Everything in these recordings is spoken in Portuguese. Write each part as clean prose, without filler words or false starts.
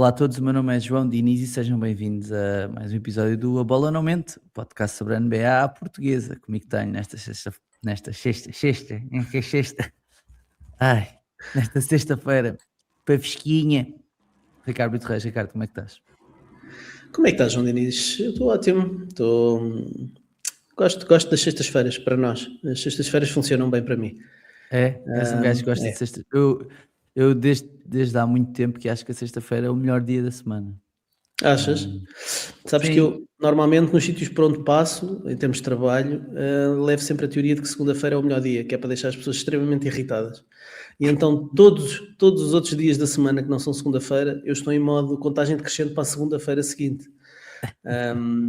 Olá a todos, o meu nome é João Diniz e sejam bem-vindos a mais um episódio do A Bola Não Mente, podcast sobre a NBA portuguesa. Comigo tenho ai, nesta sexta-feira, para fresquinha. Ricardo Brito Reis, Ricardo, como é que estás? Como é que estás, João Diniz? Eu estou ótimo. Gosto das sextas-feiras para nós. As sextas-feiras funcionam bem para mim. És um gajo que gosta de sexta. Eu desde há muito tempo que acho que a sexta-feira é o melhor dia da semana. Achas? Sabes sim. que eu, normalmente, nos sítios por onde passo, em termos de trabalho, levo sempre a teoria de que segunda-feira é o melhor dia, que é para deixar as pessoas extremamente irritadas. E então, todos os outros dias da semana que não são segunda-feira, eu estou em modo contagem decrescente para a segunda-feira seguinte.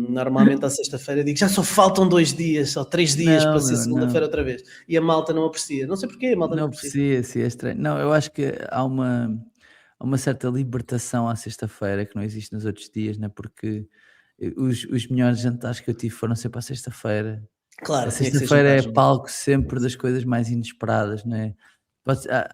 Normalmente à sexta-feira digo já só faltam 2 dias ou 3 dias para ser segunda-feira outra vez, e a malta não aprecia, não sei porquê, a malta não aprecia. Sim, é estranho. Não, eu acho que há uma certa libertação à sexta-feira que não existe nos outros dias, né? Porque os melhores jantares que eu tive foram sempre à sexta-feira. Claro, A tinha que ser sexta-feira é jantares. palco sempre das coisas mais inesperadas, né?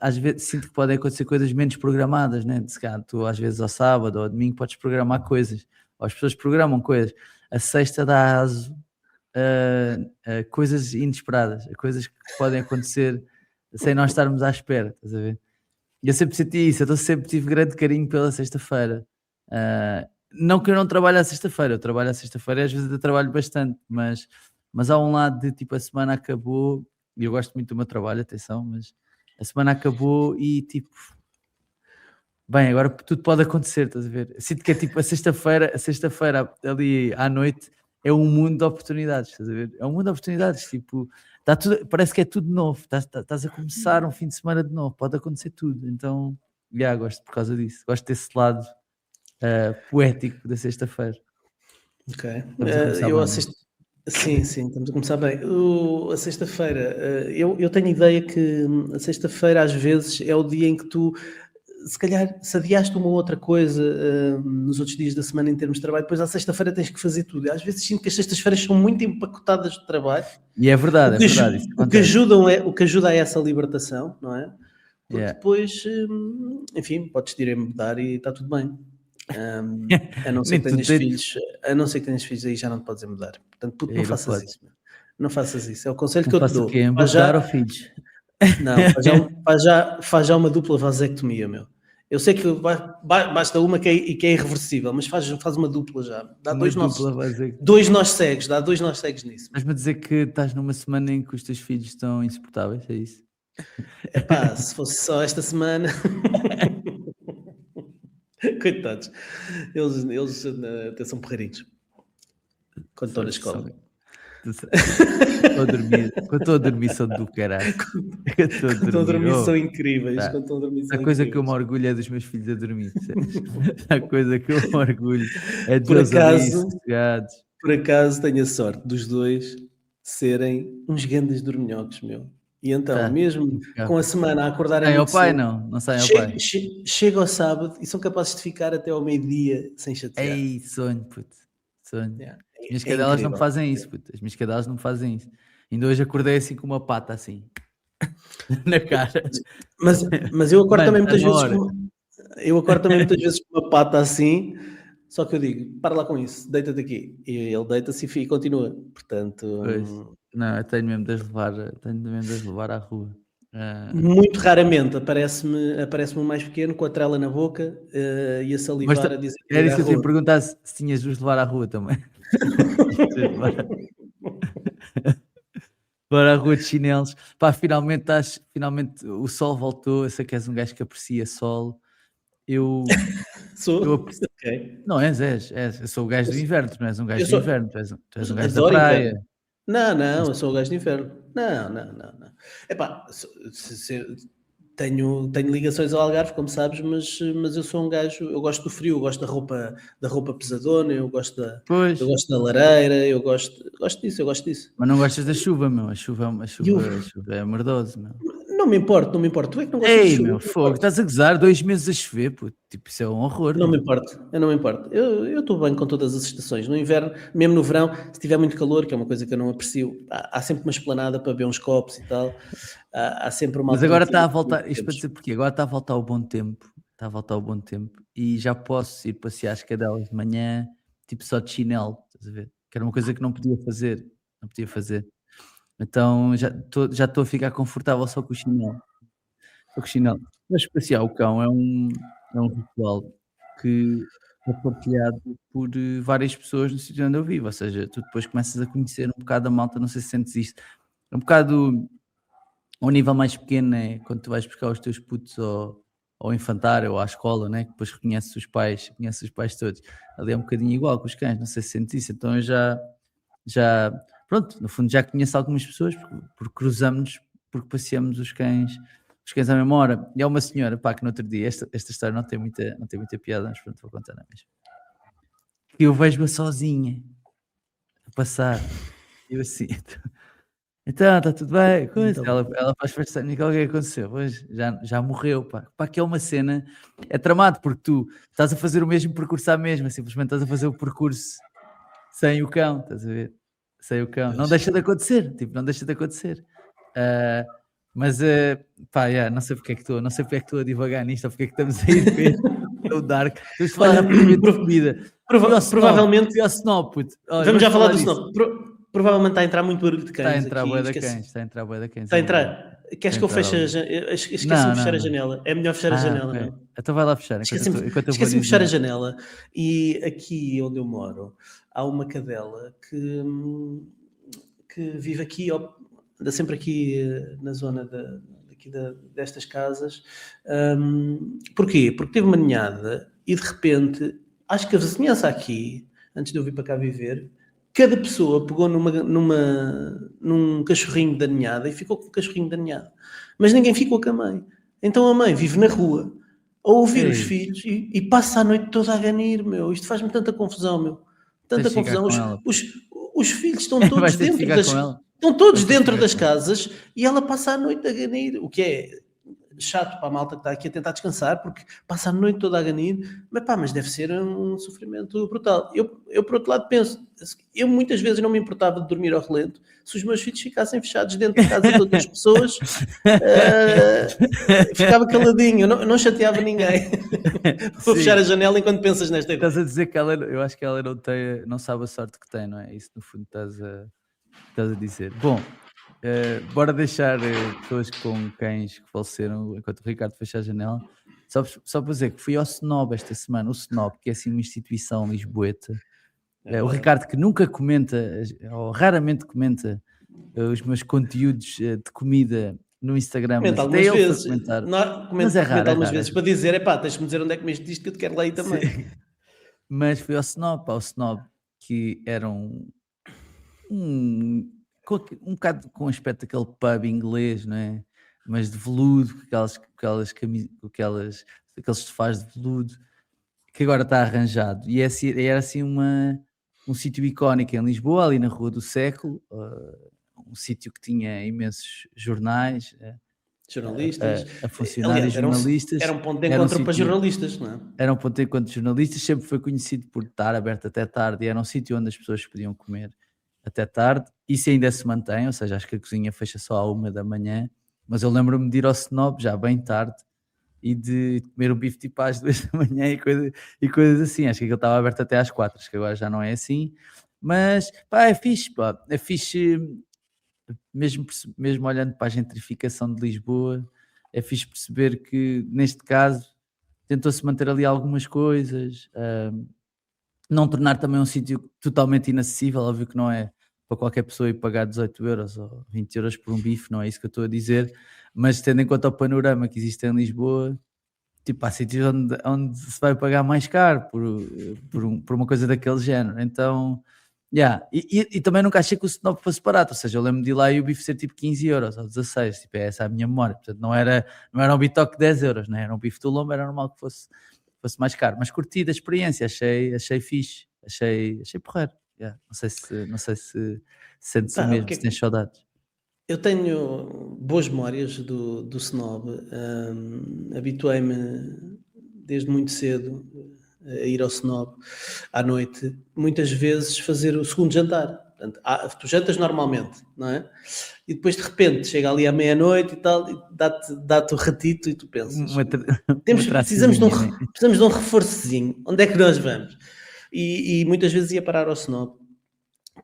Às vezes sinto que podem acontecer coisas menos programadas, né? Se calhar tu às vezes ao sábado ou ao domingo podes programar coisas, ou as pessoas programam coisas. A sexta dá aso a coisas inesperadas, a coisas que podem acontecer sem nós estarmos à espera, estás a ver? E eu sempre senti isso, sempre tive grande carinho pela sexta-feira. Não que eu não trabalhe à sexta-feira, eu trabalho à sexta-feira e às vezes eu trabalho bastante, mas há um lado de tipo a semana acabou, e eu gosto muito do meu trabalho, atenção, mas a semana acabou e tipo, bem, agora tudo pode acontecer, estás a ver? Sinto que é tipo a sexta-feira ali à noite é um mundo de oportunidades, estás a ver? É um mundo de oportunidades, tipo, parece que é tudo novo, estás a começar um fim de semana de novo, pode acontecer tudo, então, gosto por causa disso, gosto desse lado poético da sexta-feira. Ok. Estamos a começar bem. Sim, estamos a começar bem. A sexta-feira, eu tenho ideia que a sexta-feira às vezes é o dia em que tu, se calhar, se adiaste uma outra coisa nos outros dias da semana em termos de trabalho, depois à sexta-feira tens que fazer tudo. Às vezes sinto que as sextas-feiras são muito empacotadas de trabalho. E é verdade, isso O que acontece. ajuda a essa libertação, não é? Porque Yeah. depois, enfim, podes te ir a mudar e está tudo bem. A não ser que tenhas filhos, aí já não te podes mudar. Portanto, puto, não faças isso. Meu. Não faças isso. É o conselho que eu te dou. O quê? Embudar ou filhos? Não, faz já uma dupla vasectomia, meu. Eu sei que basta uma que é irreversível, mas faz uma dupla já. Dá dois nós cegos nisso. Estás-me a dizer que estás numa semana em que os teus filhos estão insuportáveis, é isso? Epá, se fosse só esta semana... Coitados. Eles até são porreirinhos. Quando estão na escola. Quando estou a dormir são do caralho. Quando estão a dormir são incríveis. A coisa que eu me orgulho é dos meus filhos a dormir. A coisa que eu me orgulho é de eles ali sossegados. Por acaso tenho a sorte dos dois serem uns grandes dorminhocos, meu. E então, mesmo com a semana a acordarem muito pai, cedo, não sai ao pai. Chega ao sábado e são capazes de ficar até ao meio-dia sem chatear. Ei, sonho, puto. Sonho. Yeah. As minhas cadelas não me fazem isso, puto. As minhas cadelas não me fazem isso. Ainda hoje acordei assim com uma pata assim na cara. Mas eu acordo também muitas vezes com uma pata assim. Só que eu digo, para lá com isso, deita-te aqui. E ele deita-se e continua. Portanto... Pois. Não, eu tenho mesmo de as levar à rua. Muito raramente aparece-me o mais pequeno com a trela na boca e a salivar a dizer que era isso que eu te ia perguntar, se tinhas de os levar à rua também. Para a rua de chinelos. Pá, finalmente o sol voltou. Eu sei que és um gajo que aprecia sol. Sou? Okay. Não, és. Eu sou o gajo do inverno, tu não és um gajo do inverno, tu és um gajo da praia. Inverno. Não, eu sou o gajo de inverno. Não. Epá, tenho ligações ao Algarve, como sabes, mas eu sou um gajo, eu gosto do frio, eu gosto da roupa pesadona, eu gosto da lareira, eu gosto disso. Mas não gostas da chuva, meu. A chuva é merdoso, meu. Não me importa. Tu é que não gostas de chuva. Meu fogo, estás a gozar 2 meses a chover, puto. Tipo, isso é um horror. Eu não me importo. Eu estou bem com todas as estações. No inverno, mesmo no verão, se tiver muito calor, que é uma coisa que eu não aprecio, há sempre uma esplanada para beber uns copos e tal. Há sempre uma... Mas agora está a voltar, isto para dizer porquê? Agora está a voltar o bom tempo. está a voltar ao bom tempo e já posso ir passear as cadelas de manhã, tipo só de chinelo, estás a ver? Que era uma coisa que não podia fazer, não podia fazer. Então já estou a ficar confortável só com o chinelo, só com o chinelo. Mas passear o cão é um ritual que é partilhado por, várias pessoas no sítio onde eu vivo, ou seja, tu depois começas a conhecer um bocado a malta, não sei se sentes isto, é um bocado ao nível mais pequeno, né, quando tu vais buscar os teus putos ao infantário ou à escola, né, que depois conheces os pais todos. Ali é um bocadinho igual com os cães, não sei se sentes isso, então eu já pronto, no fundo já conheço algumas pessoas porque cruzamos, porque passeamos os cães à mesma hora. E há uma senhora, pá, que no outro dia, esta história não tem muita piada, mas pronto, vou contar na mesma. Que eu vejo-a sozinha a passar, e eu assim, então, está tudo bem, coisa. Então, Ela faz festa técnica, o que é que aconteceu? Pois, já morreu, pá. Pá, que é uma cena, é tramado, porque tu estás a fazer o mesmo percurso à mesma, simplesmente estás a fazer o percurso sem o cão, estás a ver? Sem o cão. Não pois. deixa de acontecer, tipo, não deixa de acontecer. Ah, mas, pá, yeah, não sei porque é que estou a divagar nisto, ou porque é que estamos a ir para este tão dark. Temos de falar Olha, rapidamente de comida. provavelmente, Fui ao Snob, puto. Olha, vamos vamos já falar falar do disso. Snob. Provavelmente está a entrar muito barulho de Está a cães entrar aqui. bué da Esquece. cães, está a entrar bué da cães Está a em rua. entrar. Queres Está a que eu entrar feche a ali. janela? Esqueci-me Não, de fechar não, a não. janela. É melhor fechar a janela, Ok. não? Então vai lá fechar Esqueci-me enquanto eu vou esqueci de fechar a dizendo. janela e aqui onde eu moro há uma cadela que vive aqui, anda sempre aqui na zona destas casas. Porquê? Porque teve uma ninhada e de repente, acho que a vizinhança aqui, antes de eu vir para cá viver, cada pessoa pegou num cachorrinho da ninhada e ficou com o cachorrinho da ninhada. Mas ninguém ficou com a mãe. Então a mãe vive na rua a ouvir os Ei, filhos e passa a noite toda a ganir, meu. Isto faz-me tanta confusão, meu. tens Tanta de ficar confusão. com ela. Os filhos estão todos Vais ter de dentro ficar das, com ela. estão todos Vais ter de dentro ficar das com ela. casas e ela passa a noite a ganir, o que é chato para a malta que está aqui a tentar descansar, porque passa a noite toda a ganir, mas pá, mas deve ser um sofrimento brutal. Eu por outro lado penso, eu muitas vezes não me importava de dormir ao relento se os meus filhos ficassem fechados dentro da casa de outras pessoas, ficava caladinho, eu não chateava ninguém. Vou fechar a Sim, janela enquanto pensas nesta estás ideia. a dizer que eu acho que ela não sabe a sorte que tem, não é? Isso no fundo estás a dizer. Bom, bora deixar pessoas com cães que faleceram enquanto o Ricardo fecha a janela. Só para dizer que fui ao Snob esta semana, o Snob, que é assim uma instituição lisboeta. O Ricardo que nunca comenta, ou raramente comenta, os meus conteúdos de comida no Instagram, Comenta mas até algumas ele foi vezes, comentar. Mas é comenta raro, é algumas raro. vezes para dizer, epá, tens-me dizer onde é que comeste isto que eu te quero lá ir também. Sim. Mas fui ao Snob, pá, o Snob, que era um bocado com o aspecto daquele pub inglês, não é? Mas de veludo, aqueles sofás de veludo, que agora está arranjado. E era assim um sítio icónico em Lisboa, ali na Rua do Século, um sítio que tinha imensos jornais Jornalistas. a funcionar e Aliás, jornalistas. era um ponto de Era um encontro para sítio jornalistas, não é? era um ponto de encontro de jornalistas, sempre foi conhecido por estar aberto até tarde e era um sítio onde as pessoas podiam comer até tarde. Isso ainda se mantém, ou seja, acho que a cozinha fecha só à 1 da manhã, mas eu lembro-me de ir ao Snob já bem tarde e de comer o bife tipo às 2 da manhã e coisas assim. Acho que aquilo estava aberto até às 4, acho que agora já não é assim. Mas pá, é fixe, pá. É fixe, mesmo olhando para a gentrificação de Lisboa, é fixe perceber que neste caso tentou-se manter ali algumas coisas, não tornar também um sítio totalmente inacessível, óbvio que não é para qualquer pessoa ir pagar 18 € ou 20 € por um bife, não é isso que eu estou a dizer, mas tendo em conta o panorama que existe em Lisboa, tipo, há sítios onde se vai pagar mais caro por uma coisa daquele género, então, yeah. E também nunca achei que o Snob fosse barato, ou seja, eu lembro de ir lá e o bife ser tipo 15 € ou 16, tipo, é essa a minha memória, portanto não era um bitoque de 10 €, né? Era um bife do lombo, era normal que fosse mais caro, mas curti da experiência, achei fixe, achei porreiro, yeah. Não sei se sentes o Pá, mesmo, se tens saudades. eu tenho boas memórias do Snob. Habituei-me desde muito cedo a ir ao Snob à noite, muitas vezes fazer o segundo jantar. Portanto, tu jantas normalmente, não é? E depois de repente chega ali à meia-noite e tal, e dá-te o ratito e tu pensas, precisamos de um reforçozinho, onde é que nós vamos? E muitas vezes ia parar ao Snob,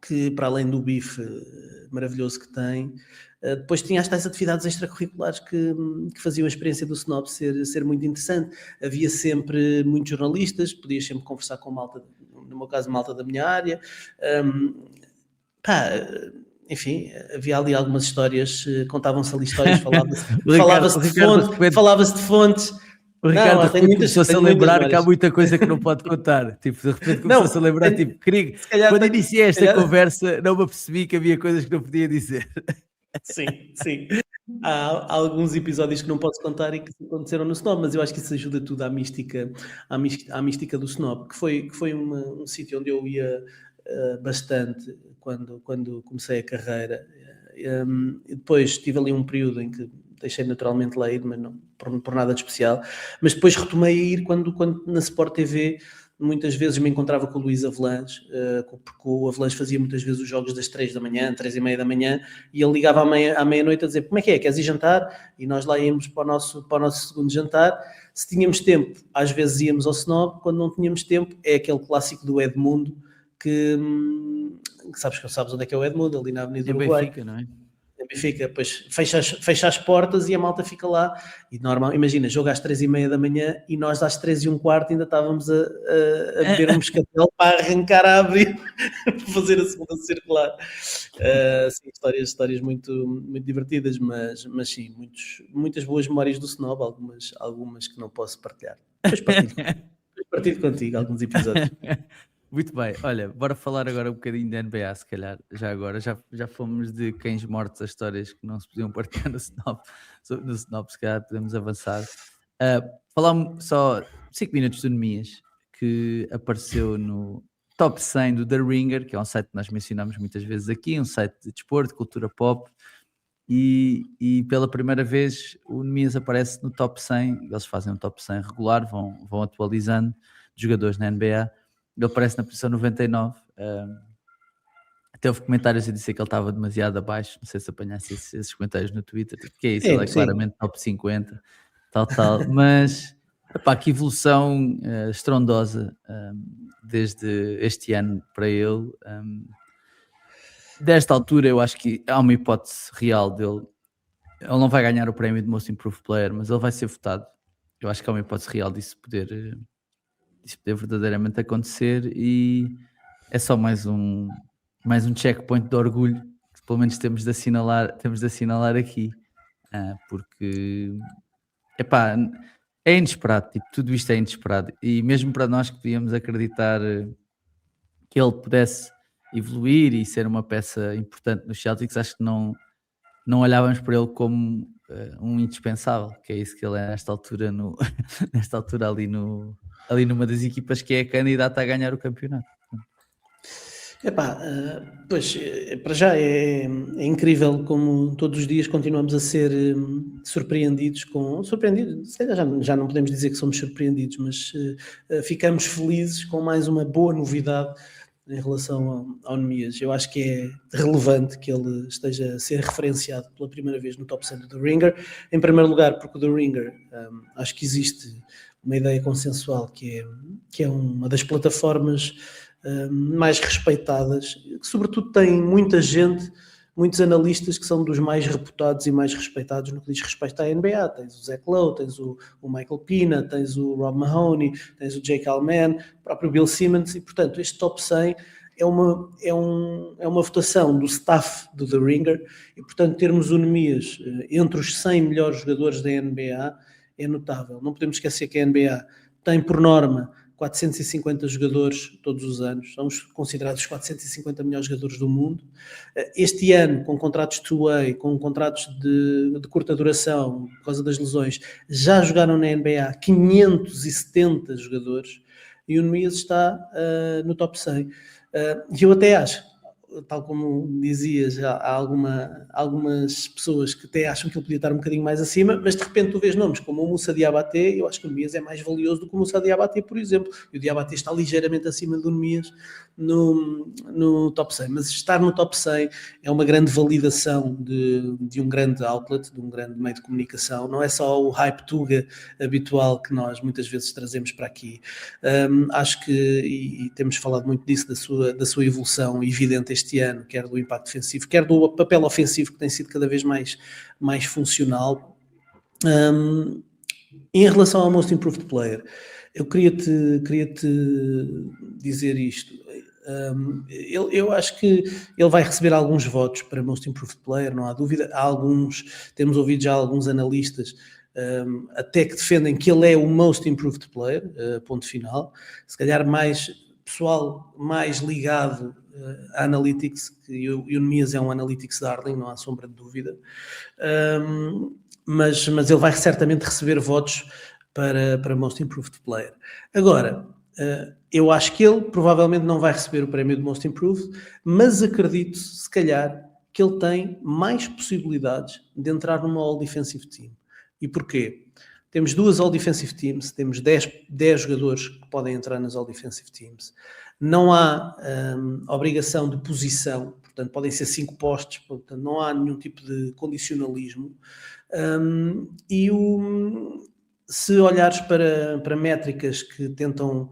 que para além do bife maravilhoso que tem, depois tinha as tais atividades extracurriculares que faziam a experiência do Snob ser muito interessante. Havia sempre muitos jornalistas, podias sempre conversar com malta, no meu caso malta da minha área, enfim, havia ali algumas histórias, contavam-se ali histórias, falava-se de fontes. O Ricardo começou-se a lembrar que há muita coisa que não pode contar. Tipo, de repente começou-se a lembrar, quando iniciei esta conversa, não me apercebi que havia coisas que não podia dizer. Sim. Há alguns episódios que não posso contar e que aconteceram no Snob, mas eu acho que isso ajuda tudo à mística do Snob, que foi um sítio onde eu ia bastante quando comecei a carreira. E depois tive ali um período em que deixei naturalmente lá ir, mas não por nada de especial, mas depois retomei a ir quando na Sport TV muitas vezes me encontrava com o Luís Avelange, porque o Avelange fazia muitas vezes os jogos das 3 da manhã, 3 e meia da manhã, e ele ligava à meia-noite a dizer, como é que é, queres ir jantar? E nós lá íamos para o nosso segundo jantar. Se tínhamos tempo, às vezes íamos ao Snob, quando não tínhamos tempo, é aquele clássico do Edmundo, que sabes onde é que é o Edmundo, ali na Avenida do Uruguai. Benfica, não é? Fica, depois fecha as portas e a malta fica lá. E normal, imagina, jogo às 3 e meia da manhã e nós às 3 e um quarto ainda estávamos a beber um moscatel para arrancar a abrir para fazer a segunda circular. Sim, histórias muito, muito divertidas, mas sim, muitas boas memórias do Snob, algumas que não posso partilhar. Depois partilho contigo alguns episódios. Muito bem, olha, bora falar agora um bocadinho da NBA, se calhar, já fomos de cães mortos a histórias que não se podiam partilhar no Snob, se calhar podemos avançar. Falar só 5 minutos de Nemias, que apareceu no top 100 do The Ringer, que é um site que nós mencionamos muitas vezes aqui, um site de desporto, de cultura pop, e pela primeira vez o Nemias aparece no top 100, eles fazem um top 100 regular, vão atualizando de jogadores na NBA. Ele aparece na posição 99. Até houve comentários a dizer que ele estava demasiado abaixo. Não sei se apanhasse esses comentários no Twitter. Que é isso? Ele é claramente top 50. Tal. Mas, que evolução estrondosa desde este ano para ele. Desta altura, eu acho que há uma hipótese real dele. Ele não vai ganhar o prémio de Most Improved Player, mas ele vai ser votado. Eu acho que há uma hipótese real disso poder verdadeiramente acontecer, e é só mais um checkpoint de orgulho que pelo menos temos de assinalar aqui, porque é inesperado, tudo isto é inesperado, e mesmo para nós que podíamos acreditar que ele pudesse evoluir e ser uma peça importante nos Celtics, acho que não olhávamos para ele como um indispensável, que é isso que ele é nesta altura ali numa das equipas que é candidata a ganhar o campeonato. Pois, para já é incrível como todos os dias continuamos a ser surpreendidos, se calhar já não podemos dizer que somos surpreendidos, mas ficamos felizes com mais uma boa novidade em relação ao Nemias. Eu acho que é relevante que ele esteja a ser referenciado pela primeira vez no top 100 do The Ringer. Em primeiro lugar, porque o The Ringer, acho que existe uma ideia consensual que é uma das plataformas mais respeitadas, que sobretudo tem muita gente, muitos analistas que são dos mais reputados e mais respeitados no que diz respeito à NBA. Tens o Zach Lowe, tens o Michael Pina, tens o Rob Mahoney, tens o Jake Allman, o próprio Bill Simmons, e portanto este top 100 é uma votação do staff do The Ringer, e portanto termos o Nemias entre os 100 melhores jogadores da NBA é notável. Não podemos esquecer que a NBA tem por norma 450 jogadores todos os anos, somos considerados os 450 melhores jogadores do mundo. Este ano, com contratos two-way, com contratos de curta duração, por causa das lesões, já jogaram na NBA 570 jogadores, e o Nemias está no top 100. E eu até acho, tal como dizias, há algumas pessoas que até acham que ele podia estar um bocadinho mais acima, mas de repente tu vês nomes como o Moussa Diabaté. Eu acho que o Nemias é mais valioso do que o Moussa Diabaté, por exemplo, e o Diabaté está ligeiramente acima do Nemias no top 100, mas estar no top 100 é uma grande validação de um grande outlet, de um grande meio de comunicação. Não é só o hype Tuga habitual que nós muitas vezes trazemos para aqui. Acho que, e temos falado muito disso, da sua evolução evidente este ano, quer do impacto defensivo, quer do papel ofensivo, que tem sido cada vez mais funcional. Em relação ao Most Improved Player, eu queria-te dizer isto. Eu acho que ele vai receber alguns votos para Most Improved Player, não há dúvida. Temos ouvido já alguns analistas até que defendem que ele é o Most Improved Player, ponto final. Se calhar mais pessoal mais ligado a Analytics, e o Nemias é um Analytics Darling, não há sombra de dúvida. Mas ele vai certamente receber votos para Most Improved Player. Agora, eu acho que ele provavelmente não vai receber o prémio de Most Improved, mas acredito, se calhar, que ele tem mais possibilidades de entrar numa All-Defensive Team. E porquê? Temos 2 All-Defensive Teams, temos 10 jogadores que podem entrar nas All-Defensive Teams. Não há obrigação de posição, portanto, podem ser 5 postos, portanto, não há nenhum tipo de condicionalismo. Se olhares para métricas que tentam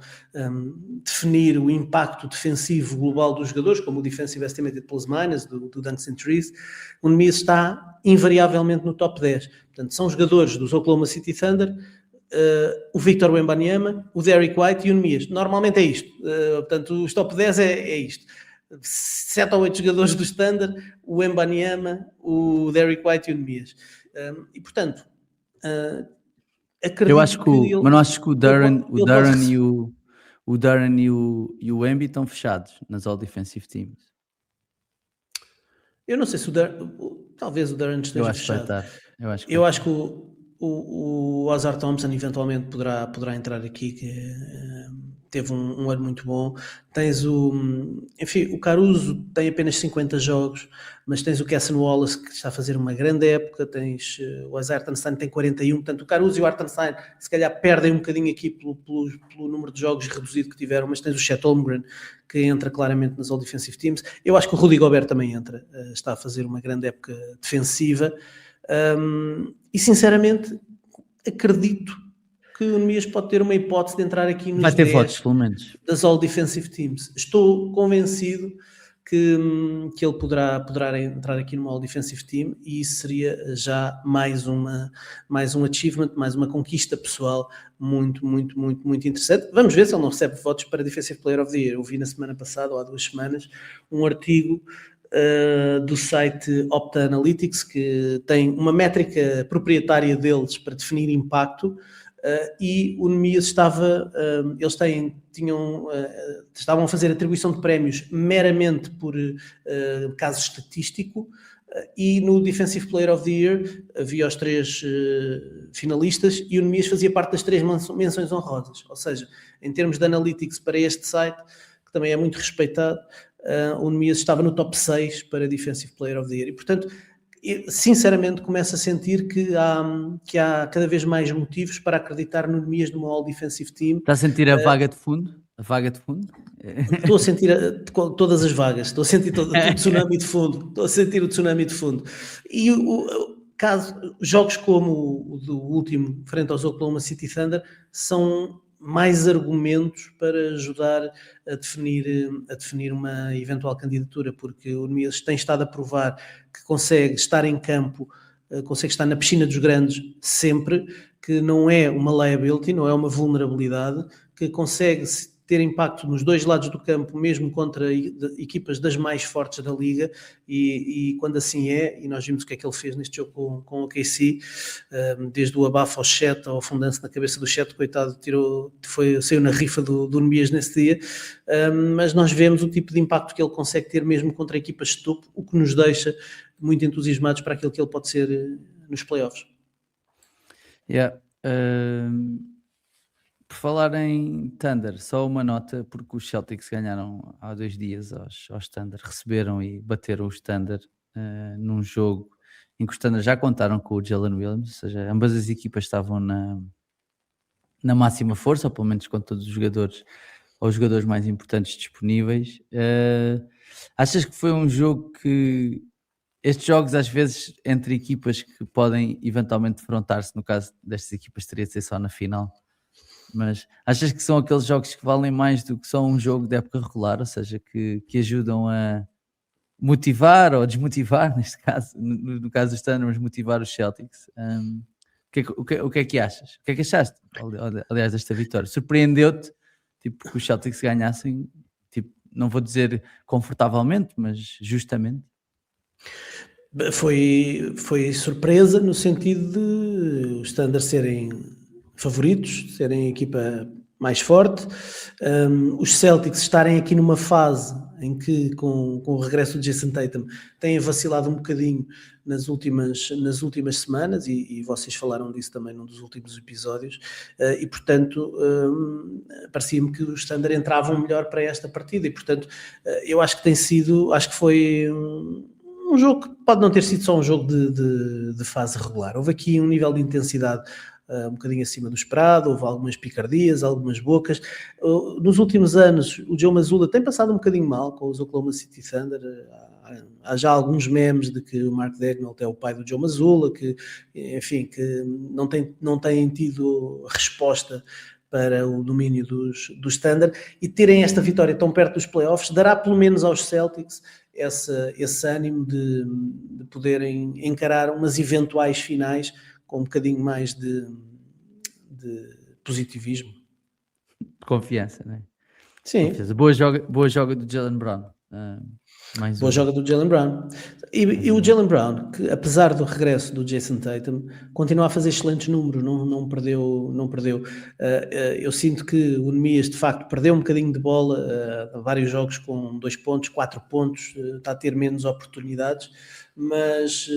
definir o impacto defensivo global dos jogadores, como o Defensive Estimated Plus Minus, do Dunks and Trees, o Nemias está invariavelmente no top 10. Portanto, são jogadores dos Oklahoma City Thunder, o Victor Wembanyama, o Derrick White e o Nemias. Normalmente é isto. Portanto, os top 10 é isto. 7 ou 8 jogadores do Thunder, o Wembanyama, o Derrick White e o Nemias. E, portanto... eu acho que mas não acho que o Duren e o Wemby estão fechados nas All Defensive Teams. Eu não sei se talvez o Duren esteja fechado. Eu acho que o Ozar Thompson eventualmente poderá entrar aqui, que teve um ano muito bom. Tens o Caruso tem apenas 50 jogos, mas tens o Cassian Wallace, que está a fazer uma grande época. Tens o Isaiah Hartenstein, tem 41. Portanto, o Caruso e o Hartenstein se calhar perdem um bocadinho aqui pelo número de jogos reduzido que tiveram, mas tens o Chet Holmgren, que entra claramente nas All Defensive Teams. Eu acho que o Rudy Gobert também entra, está a fazer uma grande época defensiva. E sinceramente acredito que o Nemias pode ter uma hipótese de entrar aqui nos vai ter 10 votos, pelo menos, das All Defensive Teams. Estou convencido que ele poderá entrar aqui numa All Defensive Team, e isso seria já mais um achievement, mais uma conquista pessoal muito, muito, muito, muito interessante. Vamos ver se ele não recebe votos para Defensive Player of the Year. Eu vi na semana passada, ou há 2 semanas, um artigo do site Opta Analytics, que tem uma métrica proprietária deles para definir impacto, e o Nemias eles estavam a fazer atribuição de prémios meramente por caso estatístico, e no Defensive Player of the Year havia os 3 finalistas, e o Nemias fazia parte das 3 menções honrosas. Ou seja, em termos de analytics para este site, que também é muito respeitado, o Nemias estava no top 6 para Defensive Player of the Year. E, portanto, sinceramente começo a sentir que há cada vez mais motivos para acreditar no Nemias numa All Defensive Team. Está a sentir a vaga de fundo? Estou a sentir todas as vagas, estou a sentir o tsunami de fundo, E jogos como o do último, frente aos Oklahoma City Thunder, são mais argumentos para ajudar a definir uma eventual candidatura, porque o Nemias tem estado a provar que consegue estar em campo, consegue estar na piscina dos grandes sempre, que não é uma liability, não é uma vulnerabilidade, que consegue ter impacto nos 2 lados do campo, mesmo contra equipas das mais fortes da liga, e quando assim é, e nós vimos o que é que ele fez neste jogo com o OKC, desde o abafo ao Chet, ao afundanço na cabeça do Chet, coitado, saiu na rifa do Nemias nesse dia, mas nós vemos o tipo de impacto que ele consegue ter mesmo contra equipas de topo, o que nos deixa muito entusiasmados para aquilo que ele pode ser nos playoffs. Por falar em Thunder, só uma nota, porque os Celtics ganharam há 2 dias aos Thunder, receberam e bateram os Thunder num jogo em que os Thunder já contaram com o Jalen Williams, ou seja, ambas as equipas estavam na máxima força, ou pelo menos com todos os jogadores, ou os jogadores mais importantes disponíveis. Achas que foi um jogo que... Estes jogos, às vezes, entre equipas que podem eventualmente defrontar-se, no caso destas equipas teria de ser só na final, mas achas que são aqueles jogos que valem mais do que só um jogo de época regular, ou seja, que ajudam a motivar ou desmotivar, neste caso, no caso dos Thunder, mas motivar os Celtics? O que é que achas? O que é que achaste, aliás, desta vitória? Surpreendeu-te, tipo, que os Celtics ganhassem, tipo, não vou dizer confortavelmente, mas justamente? Foi surpresa no sentido de os Thunder serem favoritos, serem a equipa mais forte, os Celtics estarem aqui numa fase em que, com o regresso de Jason Tatum, têm vacilado um bocadinho nas últimas semanas, e vocês falaram disso também num dos últimos episódios, e portanto parecia-me que os Thunder entravam melhor para esta partida, e portanto eu acho que foi um jogo que pode não ter sido só um jogo de fase regular. Houve aqui um nível de intensidade um bocadinho acima do esperado, houve algumas picardias, algumas bocas. Nos últimos anos, o Joe Mazzulla tem passado um bocadinho mal com os Oklahoma City Thunder. Há já alguns memes de que o Mark Daigneault é o pai do Joe Mazzulla, que, enfim, que não tem tido resposta para o domínio dos Thunder, e terem esta vitória tão perto dos playoffs dará pelo menos aos Celtics esse ânimo de poderem encarar umas eventuais finais com um bocadinho mais de positivismo. Confiança, não é? Sim. Confiança. Boa joga do Jaylen Brown. Boa joga do Jaylen Brown. E o Jaylen Brown, que apesar do regresso do Jason Tatum, continua a fazer excelentes números, não perdeu. Eu sinto que o Nemias de facto perdeu um bocadinho de bola, vários jogos com 2 pontos, 4 pontos, está a ter menos oportunidades, mas...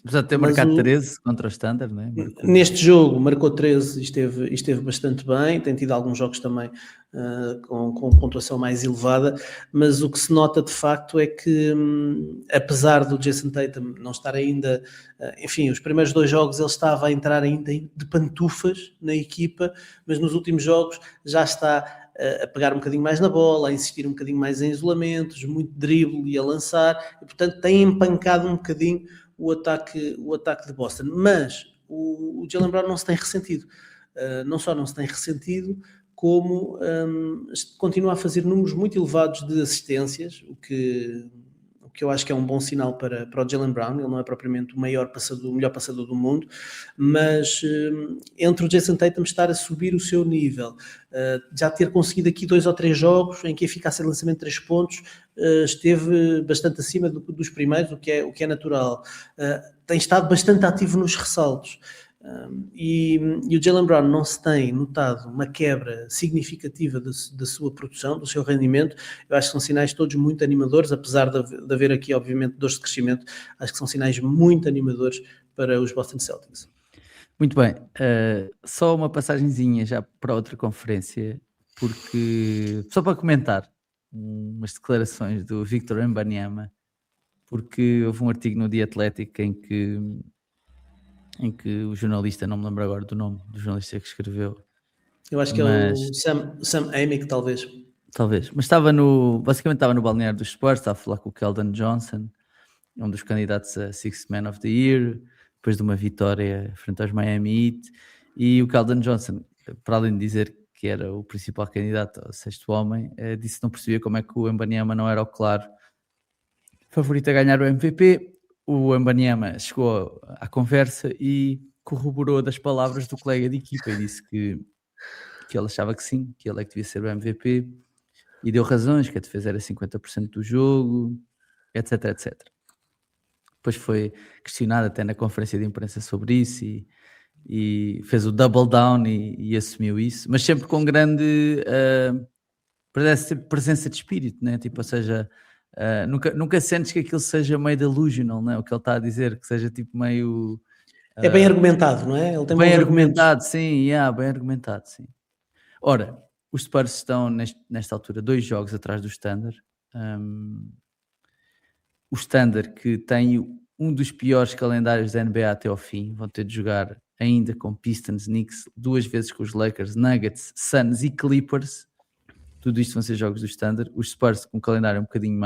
Apesar de ter marcado 13 contra o Thunder, não é? Neste jogo marcou 13 e esteve bastante bem, tem tido alguns jogos também com pontuação mais elevada, mas o que se nota de facto é que apesar do Jason Tatum não estar ainda, enfim, os primeiros 2 jogos ele estava a entrar ainda de pantufas na equipa, mas nos últimos jogos já está a pegar um bocadinho mais na bola, a insistir um bocadinho mais em isolamentos, muito drible e a lançar, e portanto tem empancado um bocadinho o ataque de Boston, mas o Jaylen Brown não se tem ressentido, não só não se tem ressentido, como continua a fazer números muito elevados de assistências, o que eu acho que é um bom sinal para o Jaylen Brown. Ele não é propriamente o melhor passador do mundo, mas entre o Jason Tatum estar a subir o seu nível, já ter conseguido aqui 2 ou 3 jogos em que a eficácia de lançamento de 3 pontos esteve bastante acima dos primeiros, o que é natural. Tem estado bastante ativo nos ressaltos. E o Jaylen Brown não se tem notado uma quebra significativa da sua produção, do seu rendimento. Eu acho que são sinais todos muito animadores, apesar de haver aqui obviamente dores de crescimento. Acho que são sinais muito animadores para os Boston Celtics. Muito bem, só uma passagenzinha já para outra conferência, porque só para comentar umas declarações do Victor Wembanyama, porque houve um artigo no The Athletic em que o jornalista, não me lembro agora do nome do jornalista que escreveu. Eu acho que é o Sam Amick, talvez. Talvez, mas basicamente estava no balneário dos Spurs, estava a falar com o Keldon Johnson, um dos candidatos a Sixth Man of the Year, depois de uma vitória frente aos Miami Heat, e o Keldon Johnson, para além de dizer que era o principal candidato ao 6º homem, disse que não percebia como é que o Wembanyama não era o claro favorito a ganhar o MVP. O Wembanyama chegou à conversa e corroborou das palavras do colega de equipa e disse que ele achava que sim, que ele é que devia ser o MVP, e deu razões, que a defesa era 50% do jogo, etc, etc. Depois foi questionado até na conferência de imprensa sobre isso e fez o double down e assumiu isso, mas sempre com grande presença de espírito, né? Tipo, ou seja... nunca sentes que aquilo seja meio delusional, não é? O que ele está a dizer, que seja tipo meio... é bem argumentado, não é? Ele tem bem argumentado, sim, bem argumentado, sim. Ora, os Spurs estão nesta altura 2 jogos atrás do Standard. O Standard, que tem um dos piores calendários da NBA até ao fim, vão ter de jogar ainda com Pistons, Knicks, 2 vezes com os Lakers, Nuggets, Suns e Clippers. Tudo isto vão ser jogos do Standard. Os Spurs com um calendário um bocadinho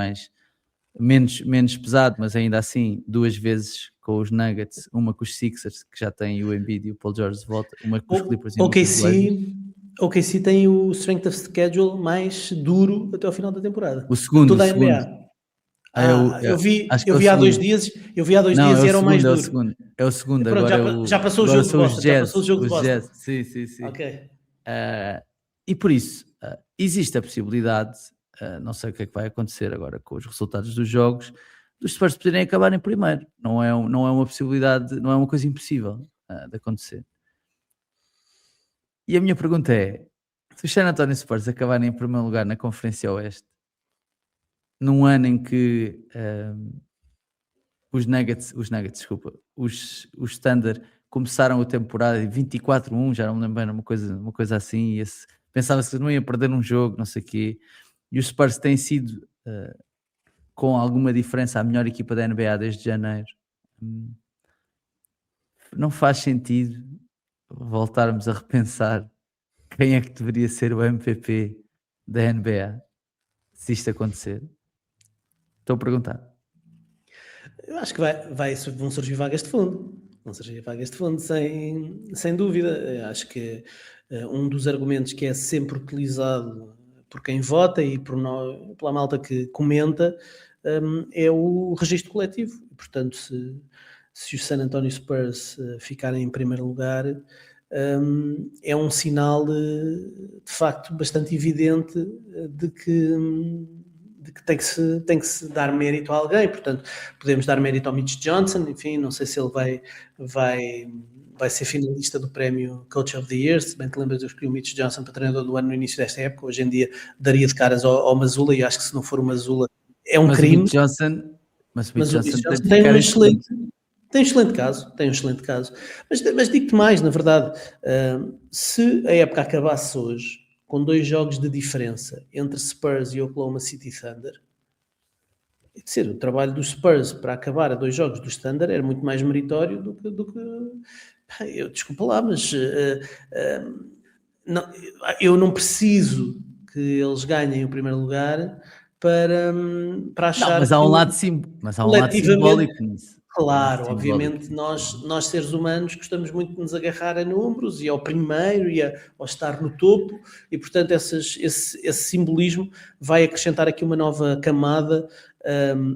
menos pesado, mas ainda assim 2 vezes com os Nuggets, uma com os Sixers, que já têm o Embiid e o Paul George de volta, uma com os Clippers e uma com os Lakers. O OKC tem o strength of schedule mais duro até ao final da temporada. O segundo, toda a o segundo. NBA. Eu vi há 2 dias e era o mais duro. É o segundo. Pronto, agora já passou o jogo de Boston. Já passou o jogo de Boston. Jazz. Sim. Ok. E por isso, existe a possibilidade, não sei o que é que vai acontecer agora com os resultados dos jogos, dos Spurs poderem acabar em primeiro. Não é uma possibilidade, não é uma coisa impossível de acontecer. E a minha pergunta é, se os San Antonio Spurs acabarem em primeiro lugar na Conferência Oeste, num ano em que os Thunder começaram a temporada de 24-1, já não me lembro bem, uma coisa assim, pensava-se que não ia perder um jogo, não sei o quê, e os Spurs têm sido, com alguma diferença, a melhor equipa da NBA desde janeiro. Não faz sentido voltarmos a repensar quem é que deveria ser o MVP da NBA se isto acontecer. Estou a perguntar. Eu acho que vão surgir vagas de fundo. Vão surgir vagas de fundo, sem dúvida. Eu acho que um dos argumentos que é sempre utilizado por quem vota e pela malta que comenta é o registro coletivo. Portanto, se os San Antonio Spurs ficarem em primeiro lugar, é um sinal de facto bastante evidente de que tem que se dar mérito a alguém. Portanto, podemos dar mérito ao Mitch Johnson, enfim, não sei se ele vai ser finalista do prémio Coach of the Year. Se bem te lembras, eu escolhi o Mitch Johnson para treinador do ano no início desta época. Hoje em dia daria de caras ao Mazzulla, e acho que se não for o Mazzulla é um crime. O Mitch Johnson tem um excelente caso. Mas digo-te mais, na verdade, se a época acabasse hoje com 2 jogos de diferença entre Spurs e Oklahoma City Thunder, quer dizer, o trabalho dos Spurs para acabar a 2 jogos do Thunder era muito mais meritório do que desculpa lá, mas eu não preciso que eles ganhem o primeiro lugar para achar. Mas há um lado simbólico nisso. Claro, obviamente nós seres humanos gostamos muito de nos agarrar a números e ao primeiro e ao estar no topo, e portanto esse simbolismo vai acrescentar aqui uma nova camada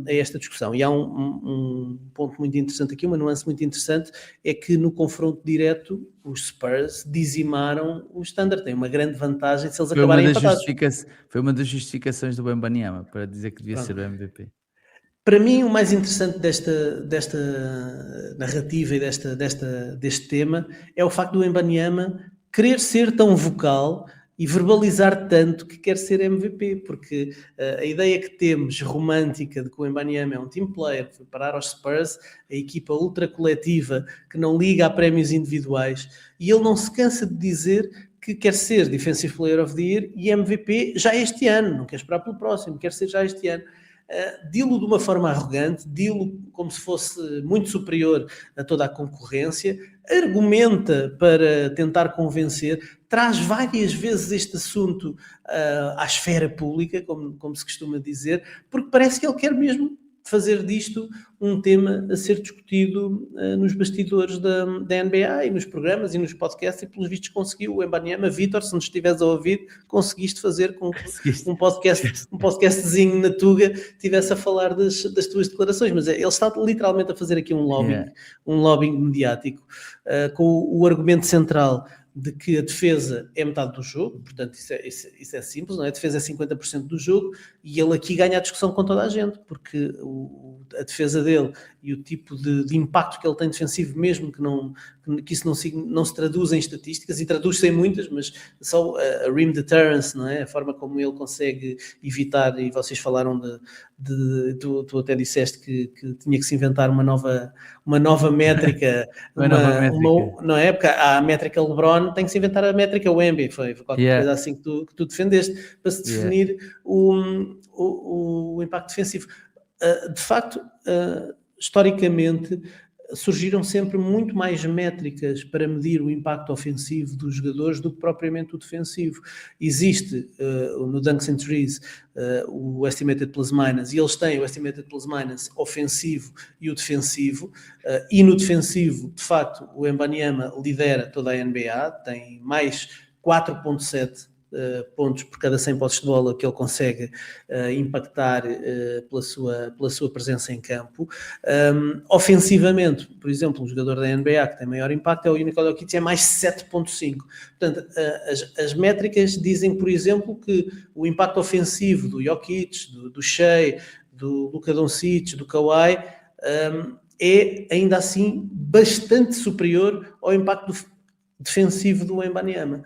a esta discussão. E há um ponto muito interessante aqui, uma nuance muito interessante, é que no confronto direto os Spurs dizimaram o Standard, tem uma grande vantagem se eles acabarem empatados. Foi uma das justificações do Wembanyama para dizer que devia ser o MVP. Para mim, o mais interessante desta narrativa e deste tema é o facto do Wembanyama querer ser tão vocal e verbalizar tanto que quer ser MVP, porque a ideia que temos romântica de que o Wembanyama é um team player, foi parar aos Spurs, a equipa ultra coletiva que não liga a prémios individuais, e ele não se cansa de dizer que quer ser Defensive Player of the Year e MVP já este ano, não quer esperar pelo próximo, quer ser já este ano. Dilo de uma forma arrogante, dilo como se fosse muito superior a toda a concorrência, argumenta para tentar convencer, traz várias vezes este assunto à esfera pública, como se costuma dizer, porque parece que ele quer mesmo fazer disto um tema a ser discutido nos bastidores da NBA e nos programas e nos podcasts, e pelos vistos conseguiu. O Wembanyama, Vítor, se nos estiveres a ouvir, conseguiste fazer com que um podcastzinho na Tuga estivesse a falar das tuas declarações, mas ele está literalmente a fazer aqui um lobbying mediático, com o argumento central de que a defesa é metade do jogo, portanto isso é simples, não é? A defesa é 50% do jogo, e ele aqui ganha a discussão com toda a gente, porque a defesa dele e o tipo de impacto que ele tem defensivo, mesmo que isso não se traduz em estatísticas, e traduz-se em muitas, mas só a rim deterrence, não é? A forma como ele consegue evitar, e vocês falaram tu até disseste que tinha que se inventar uma nova métrica, não é? Porque há a métrica LeBron, LeBron, tem que se inventar a métrica Wemby, foi qualquer coisa assim que tu defendeste, para se definir o impacto defensivo. De facto, historicamente, surgiram sempre muito mais métricas para medir o impacto ofensivo dos jogadores do que propriamente o defensivo. Existe no Dunks and Threes o Estimated Plus Minus, e eles têm o Estimated Plus Minus ofensivo e o defensivo, e no defensivo, de facto, o Wembanyama lidera toda a NBA, tem mais 4.7 pontos por cada 100 posses de bola que ele consegue impactar pela sua presença em campo. Ofensivamente, por exemplo, um jogador da NBA que tem maior impacto é o Nikola Jokic, é mais 7.5. Portanto, as métricas dizem, por exemplo, que o impacto ofensivo do Jokic, do Shea, do Luka Doncic, do Kawhi, é ainda assim bastante superior ao impacto defensivo do Wembanyama.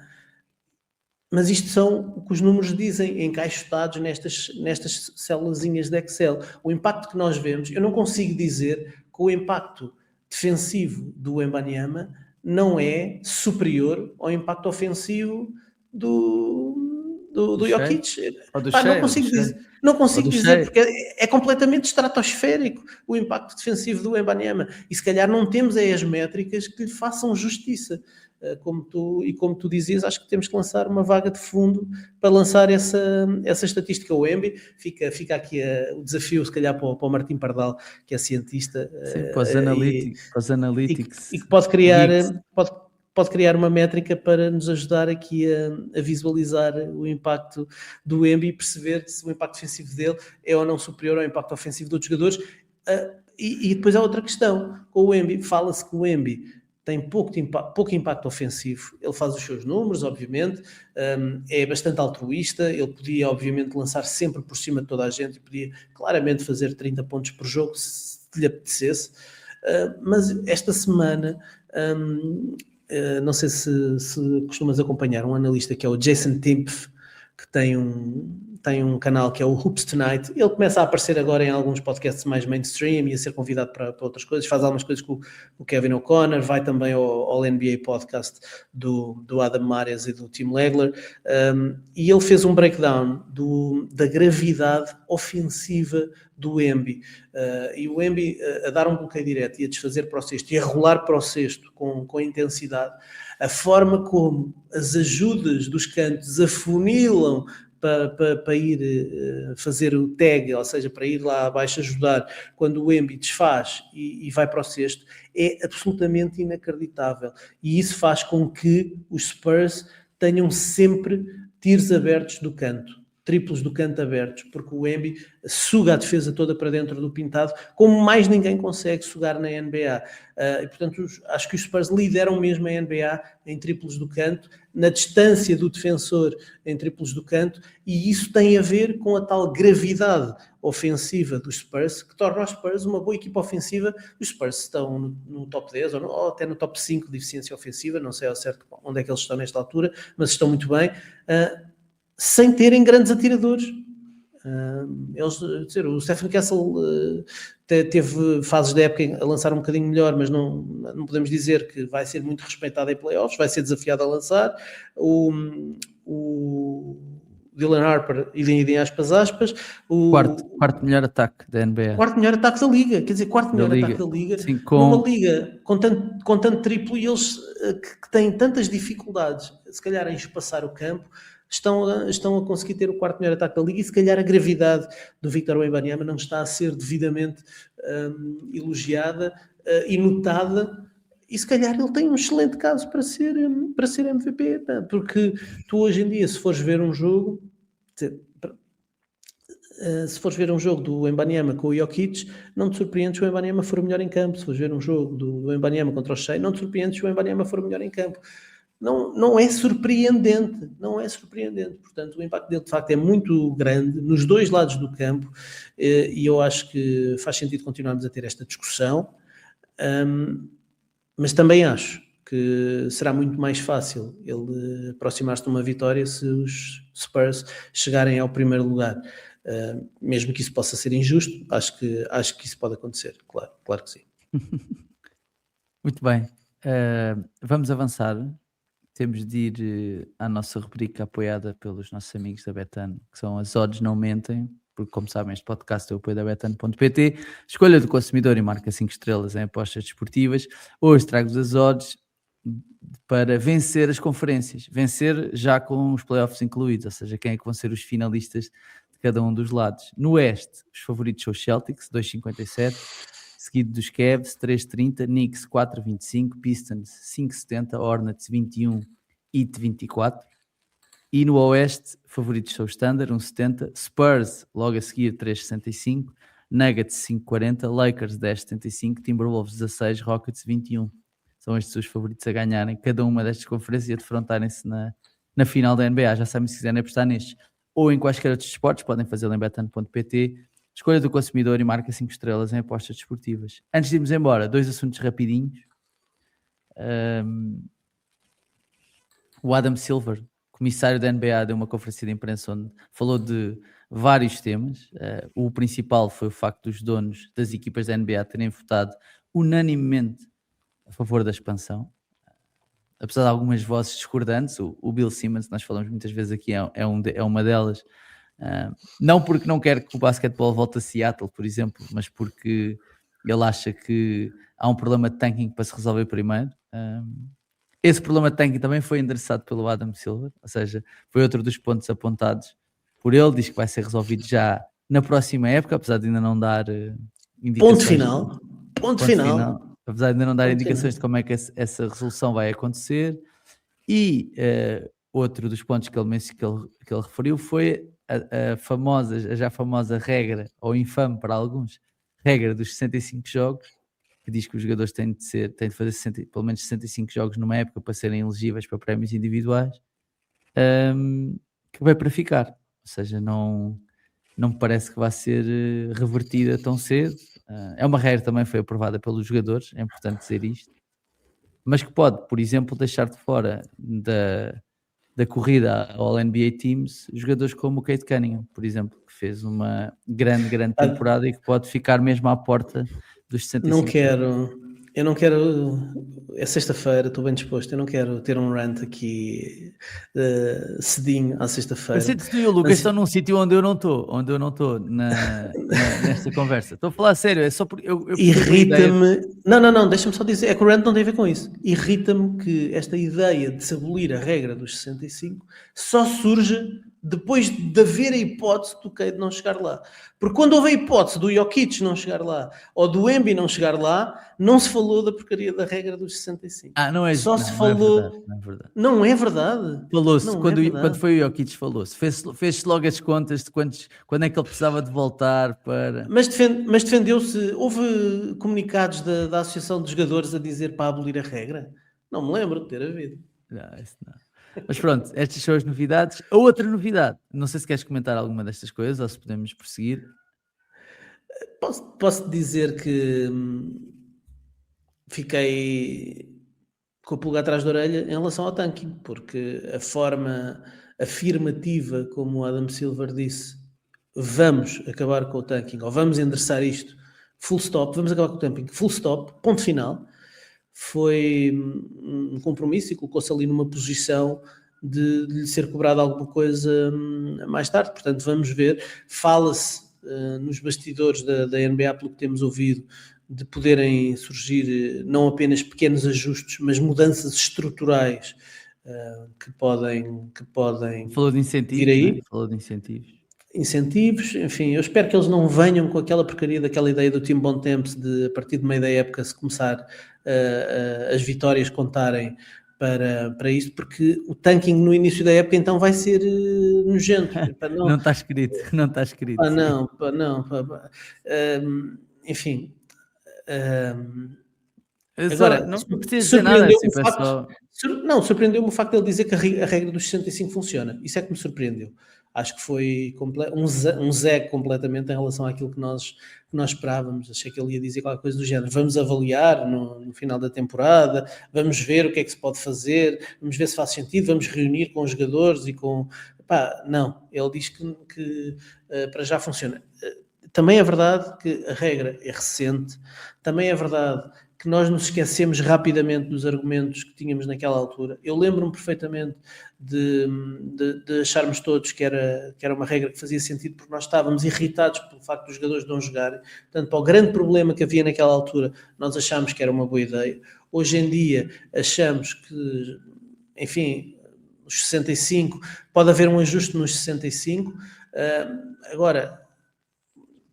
Mas isto são o que os números dizem, encaixotados nestas célulazinhas de Excel. O impacto que nós vemos, eu não consigo dizer que o impacto defensivo do Wembanyama não é superior ao impacto ofensivo do Jokic. Não consigo dizer, porque é completamente estratosférico o impacto defensivo do Wembanyama. E se calhar não temos aí as métricas que lhe façam justiça. Como tu dizias, acho que temos que lançar uma vaga de fundo para lançar essa estatística. O Wemby, fica aqui o desafio, se calhar, para o Martim Pardal, que é cientista. Sim, para os analytics. E que pode criar uma métrica para nos ajudar aqui a visualizar o impacto do Wemby e perceber se o impacto defensivo dele é ou não superior ao impacto ofensivo de outros jogadores. E depois há outra questão. Com o Wemby, fala-se que o Wemby tem pouco impacto ofensivo, ele faz os seus números, obviamente, é bastante altruísta, ele podia, obviamente, lançar sempre por cima de toda a gente, e podia claramente fazer 30 pontos por jogo, se lhe apetecesse, mas esta semana, não sei se costumas acompanhar um analista que é o Jason Timpf, que tem um canal que é o Hoops Tonight. Ele começa a aparecer agora em alguns podcasts mais mainstream e a ser convidado para outras coisas, faz algumas coisas com o Kevin O'Connor, vai também ao NBA podcast do Adam Mares e do Tim Legler, e ele fez um breakdown da gravidade ofensiva do Wemby, e o Wemby a dar um bloqueio direto e a desfazer para o cesto e a rolar para o cesto com intensidade, a forma como as ajudas dos cantos afunilam para ir fazer o tag, ou seja, para ir lá abaixo ajudar, quando o Wemby desfaz e vai para o cesto, é absolutamente inacreditável. E isso faz com que os Spurs tenham sempre tiros abertos do canto, triplos do canto abertos, porque o Wemby suga a defesa toda para dentro do pintado, como mais ninguém consegue sugar na NBA. E, portanto, acho que os Spurs lideram mesmo a NBA em triplos do canto, na distância do defensor em triplos do canto, e isso tem a ver com a tal gravidade ofensiva dos Spurs, que torna os Spurs uma boa equipa ofensiva. Os Spurs estão no top 10 ou até no top 5 de eficiência ofensiva, não sei ao certo onde é que eles estão nesta altura, mas estão muito bem, sem terem grandes atiradores. O Stephen Castle teve fases da época a lançar um bocadinho melhor, mas não podemos dizer que vai ser muito respeitado em playoffs, vai ser desafiado a lançar. O Dylan Harper, idem aspas, o quarto melhor ataque da NBA. Quarto melhor ataque da Liga, quer dizer, quarto melhor ataque da Liga. Sim, numa liga com tanto triplo, e eles que têm tantas dificuldades, se calhar, em espaçar o campo, estão a conseguir ter o quarto melhor ataque da Liga, e se calhar a gravidade do Victor Wembanyama não está a ser devidamente elogiada e notada, e se calhar ele tem um excelente caso para ser MVP, porque tu hoje em dia, se fores ver um jogo do Wembanyama com o Jokic, não te surpreendes se o Wembanyama for o melhor em campo. Se fores ver um jogo do Wembanyama contra o Shea, não te surpreendes se o Wembanyama for o melhor em campo. Não é surpreendente, portanto o impacto dele de facto é muito grande nos dois lados do campo, e eu acho que faz sentido continuarmos a ter esta discussão, mas também acho que será muito mais fácil ele aproximar-se de uma vitória se os Spurs chegarem ao primeiro lugar, mesmo que isso possa ser injusto. Acho que isso pode acontecer, claro que sim. Muito bem, vamos avançar. temos de ir à nossa rubrica apoiada pelos nossos amigos da Betano, que são as odds não mentem, porque como sabem este podcast é o apoio da Betano.pt, escolha do consumidor e marca 5 estrelas em apostas desportivas. Hoje trago-vos as odds para vencer as conferências, vencer já com os playoffs incluídos, ou seja, quem é que vão ser os finalistas de cada um dos lados. No Oeste, os favoritos são os Celtics, 2,57, seguido dos Cavs, 3,30, Knicks, 4,25, Pistons, 5,70, Hornets, 21 e 24. E no Oeste, favoritos são os Thunder, 1,70, Spurs, logo a seguir, 3,65, Nuggets, 5,40, Lakers, 10,75, Timberwolves, 16, Rockets, 21. São estes os favoritos a ganharem cada uma destas conferências e a defrontarem-se na final da NBA. Já sabem, se quiserem apostar nestes ou em quaisquer outros esportes, podem fazê-lo em betano.pt. Escolha do consumidor e marca 5 estrelas em apostas desportivas. Antes de irmos embora, 2 assuntos rapidinhos. O Adam Silver, comissário da NBA, deu uma conferência de imprensa onde falou de vários temas. O principal foi o facto dos donos das equipas da NBA terem votado unanimemente a favor da expansão. Apesar de algumas vozes discordantes, o Bill Simmons, nós falamos muitas vezes aqui, é uma delas. Não porque não quer que o basquetebol volte a Seattle, por exemplo, mas porque ele acha que há um problema de tanking para se resolver primeiro. Esse problema de tanking também foi endereçado pelo Adam Silver, ou seja, foi outro dos pontos apontados por ele. Diz que vai ser resolvido já na próxima época, apesar de ainda não dar indicações. Ponto final. Apesar de ainda não dar indicações de como é que essa resolução vai acontecer. E outro dos pontos que ele referiu foi a já famosa regra, ou infame para alguns, regra dos 65 jogos, que diz que os jogadores têm de fazer pelo menos 65 jogos numa época para serem elegíveis para prémios individuais, que vai para ficar. Ou seja, não me parece que vai ser revertida tão cedo. É uma regra que também foi aprovada pelos jogadores, é importante dizer isto, mas que pode, por exemplo, deixar de fora da corrida ao All-NBA Teams jogadores como o Cade Cunningham, por exemplo, que fez uma grande temporada e que pode ficar mesmo à porta dos 65. Eu não quero, é sexta-feira, estou bem disposto, eu não quero ter um rant aqui cedinho à sexta-feira. Eu sinto que tu e o Lucas estão num sítio onde eu não estou nesta conversa. Estou a falar sério, é só porque irrita-me. Não, deixa-me só dizer, é que o rant não tem a ver com isso. Irrita-me que esta ideia de se abolir a regra dos 65 só surge depois de haver a hipótese do Cade não chegar lá. Porque quando houve a hipótese do Jokic não chegar lá ou do Embiid não chegar lá, não se falou da porcaria da regra dos 65. Não é só não, se falou. Não é verdade. Não é verdade. Falou-se, quando foi o Jokic, falou-se. Fez-se logo as contas de quando é que ele precisava de voltar para... Mas defendeu-se, houve comunicados da Associação de Jogadores a dizer para abolir a regra? Não me lembro de ter havido. Não, isso não. Mas pronto, estas são as novidades. A outra novidade, não sei se queres comentar alguma destas coisas ou se podemos prosseguir. Posso dizer que fiquei com o pulgar atrás da orelha em relação ao tanking, porque a forma afirmativa como o Adam Silver disse, vamos acabar com o tanking, ou vamos endereçar isto, full stop, vamos acabar com o tanking, full stop, ponto final, foi um compromisso e colocou-se ali numa posição de lhe ser cobrado alguma coisa mais tarde. Portanto, vamos ver. Fala-se nos bastidores da NBA, pelo que temos ouvido, de poderem surgir não apenas pequenos ajustes, mas mudanças estruturais que podem Falou de incentivos, vir aí. Né? Falou de incentivos, enfim, eu espero que eles não venham com aquela porcaria daquela ideia do Tim Bontemps de a partir de meio da época se começar as vitórias contarem para isto, porque o tanking no início da época então vai ser nojento. Não está escrito. Enfim. Agora, não precisa dizer nada. Surpreendeu-me o facto de ele dizer que a regra dos 65 funciona. Isso é que me surpreendeu. Acho que foi um zé completamente em relação àquilo que nós esperávamos. Achei que ele ia dizer qualquer coisa do género. Vamos avaliar no final da temporada, vamos ver o que é que se pode fazer, vamos ver se faz sentido, vamos reunir com os jogadores e com... não, ele diz que para já funciona. Também é verdade que a regra é recente, também é verdade que nós nos esquecemos rapidamente dos argumentos que tínhamos naquela altura. Eu lembro-me perfeitamente de acharmos todos que era uma regra que fazia sentido, porque nós estávamos irritados pelo facto dos jogadores não jogarem. Portanto, para o grande problema que havia naquela altura, nós achámos que era uma boa ideia. Hoje em dia, achamos que, enfim, os 65, pode haver um ajuste nos 65. Agora,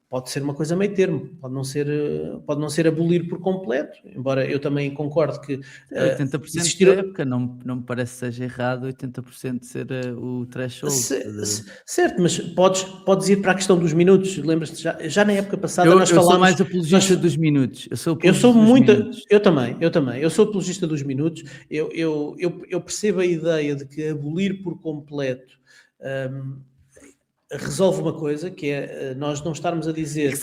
pode ser uma coisa meio termo, pode não ser abolir por completo, embora eu também concorde que 80% da época, não me parece que seja errado 80% ser o threshold. Certo, mas podes ir para a questão dos minutos. Lembras-te, já na época passada nós falámos... Eu sou mais apologista dos minutos. Eu também. Eu sou apologista dos minutos. Eu percebo a ideia de que abolir por completo resolve uma coisa, que é nós não estarmos a dizer que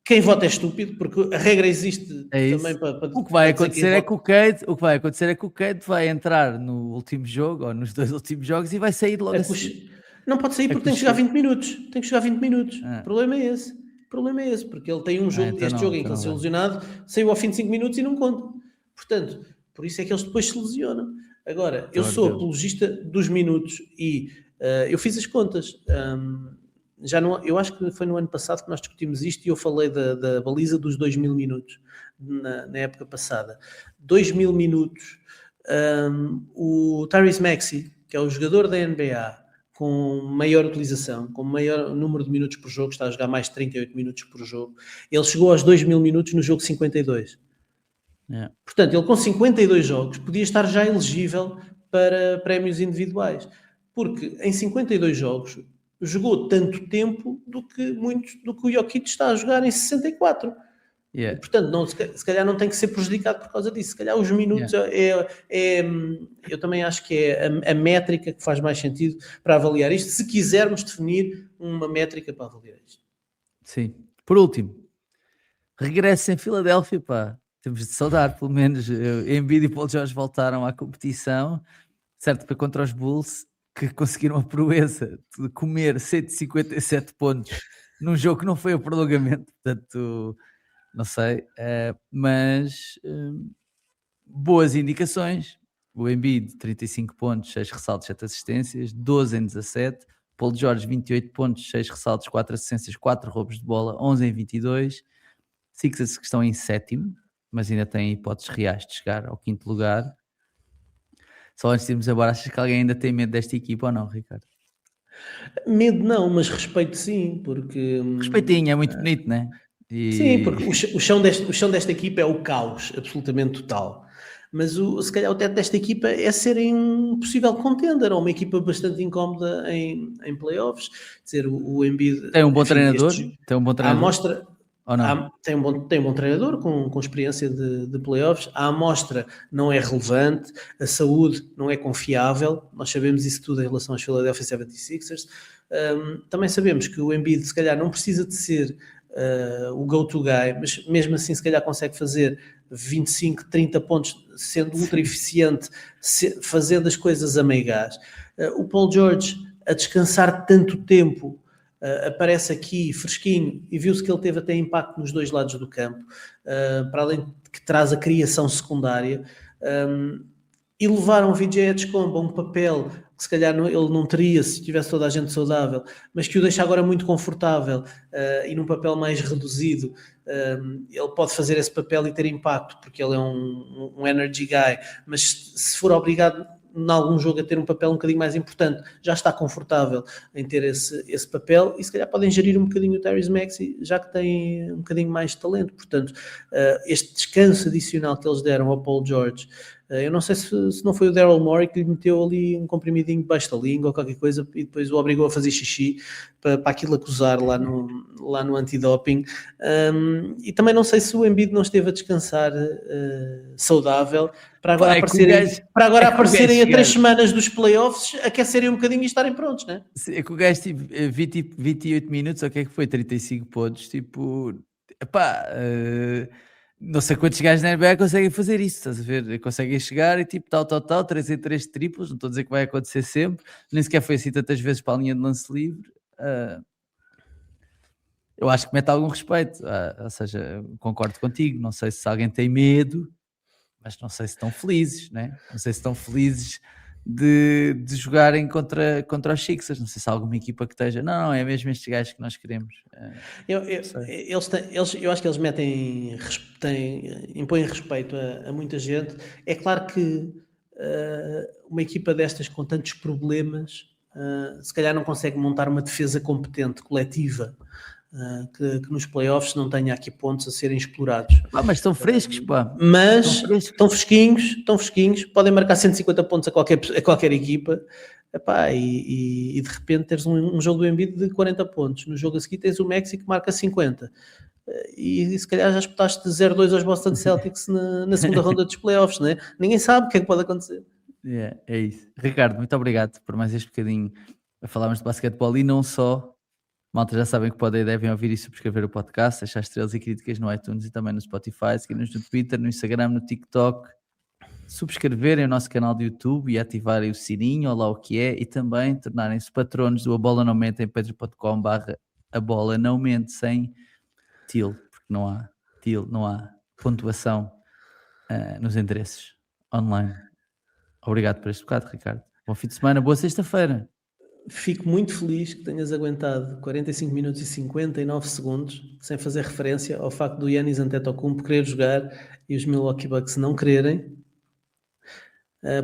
quem vota é estúpido, porque a regra existe também para... O que vai acontecer é que o Cade vai entrar no último jogo, ou nos 2 últimos jogos, e vai sair logo assim. Não pode sair porque tem que jogar 20 minutos. O problema é esse. Porque ele tem um jogo, jogo em que ele se lesionado, saiu ao fim de 5 minutos e não conta. Portanto, por isso é que eles depois se lesionam. Agora, eu sou apologista dos minutos e eu fiz as contas. Eu acho que foi no ano passado que nós discutimos isto e eu falei da baliza dos 2.000 minutos na época passada. 2.000 minutos. O Tyrese Maxey, que é o jogador da NBA com maior utilização, com maior número de minutos por jogo, está a jogar mais de 38 minutos por jogo, ele chegou aos 2.000 minutos no jogo 52. Portanto, ele com 52 jogos podia estar já elegível para prémios individuais, porque em 52 jogos jogou tanto tempo do que o Jokic está a jogar em 64. Portanto, se calhar não tem que ser prejudicado por causa disso. Se calhar os minutos eu também acho que é a métrica que faz mais sentido para avaliar isto, se quisermos definir uma métrica para avaliar isto. Sim. Por último, regresso em Filadélfia, pá. Temos de saudar, pelo menos. Embiid e Paul George voltaram à competição, certo, foi contra os Bulls, que conseguiram a proeza de comer 157 pontos num jogo que não foi o prolongamento, portanto, não sei, mas boas indicações. O Embiid, 35 pontos, 6 ressaltos, 7 assistências, 12 em 17. Paul George, 28 pontos, 6 ressaltos, 4 assistências, 4 roubos de bola, 11 em 22. Sixers que estão em 7º, mas ainda têm hipóteses reais de chegar ao 5º lugar. Só antes de irmos embora, achas que alguém ainda tem medo desta equipa ou não, Ricardo? Medo não, mas respeito sim, porque... Respeitinho, é muito bonito, não é? Sim, porque o chão desta equipa é o caos, absolutamente total. Mas se calhar o teto desta equipa é serem um possível contender, ou uma equipa bastante incómoda em playoffs. Dizer, o Embiid... Tem um bom treinador? Tem um bom treinador? A amostra... Tem um bom treinador com experiência de playoffs. A amostra não é relevante, a saúde não é confiável. Nós sabemos isso tudo em relação aos Philadelphia 76ers. Também sabemos que o Embiid se calhar não precisa de ser o go-to guy, mas mesmo assim se calhar consegue fazer 25, 30 pontos sendo ultra eficiente, fazendo as coisas a meio gás. O Paul George a descansar tanto tempo aparece aqui fresquinho e viu-se que ele teve até impacto nos dois lados do campo, para além de que traz a criação secundária, e levaram o VJ Edgecombe a um papel que se calhar ele não teria se tivesse toda a gente saudável, mas que o deixa agora muito confortável e num papel mais reduzido. Ele pode fazer esse papel e ter impacto, porque ele é um energy guy, mas se for obrigado em algum jogo a ter um papel um bocadinho mais importante, já está confortável em ter esse papel, e se calhar podem gerir um bocadinho o Tyrese Maxey, já que tem um bocadinho mais de talento. Portanto, este descanso adicional que eles deram ao Paul George, eu não sei se não foi o Daryl Morey que lhe meteu ali um comprimidinho debaixo da língua ou qualquer coisa e depois o obrigou a fazer xixi para aquilo acusar lá no antidoping. E também não sei se o Embiid não esteve a descansar saudável para agora aparecerem a 3 semanas dos playoffs, aquecerem um bocadinho e estarem prontos, não é? É que o gajo teve 28 minutos, ou o que é que foi? 35 pontos, tipo, epá, não sei quantos gajos na NBA conseguem fazer isso, estás a ver? Conseguem chegar e tipo tal, 3 em 3 triplos, não estou a dizer que vai acontecer sempre, nem sequer foi assim tantas vezes para a linha de lance livre. eu acho que mete algum respeito. Ou seja, concordo contigo. Não sei se alguém tem medo, mas não sei se estão felizes, né? Não sei se estão felizes de jogarem contra os Sixers. Não sei se há alguma equipa que esteja. Não, é mesmo estes gajos que nós queremos. Não sei. Eu acho que eles impõem respeito a muita gente. É claro que uma equipa destas com tantos problemas, se calhar não consegue montar uma defesa competente, coletiva, que nos playoffs não tenha aqui pontos a serem explorados. Mas estão frescos, pá. Mas Estão frescos. estão fresquinhos, podem marcar 150 pontos a qualquer equipa. Epá, e de repente teres um jogo do Embiid de 40 pontos. No jogo a seguir tens o México que marca 50. E se calhar já espetaste 0-2 aos Boston Celtics na segunda ronda dos playoffs, né? Ninguém sabe o que é que pode acontecer. É isso. Ricardo, muito obrigado por mais este bocadinho a falarmos de basquetebol e não só. Malta, já sabem que podem e devem ouvir e subscrever o podcast, deixar estrelas e críticas no iTunes e também no Spotify, seguir-nos no Twitter, no Instagram, no TikTok, subscreverem o nosso canal de YouTube e ativarem o sininho, ou lá o que é, e também tornarem-se patronos do A Bola Não Mente em patreon.com/A Bola Não Mente, sem til, porque não há pontuação nos endereços online. Obrigado por este bocado, Ricardo. Bom fim de semana, boa sexta-feira. Fico muito feliz que tenhas aguentado 45 minutos e 59 segundos sem fazer referência ao facto do Giannis Antetokounmpo querer jogar e os Milwaukee Bucks não quererem,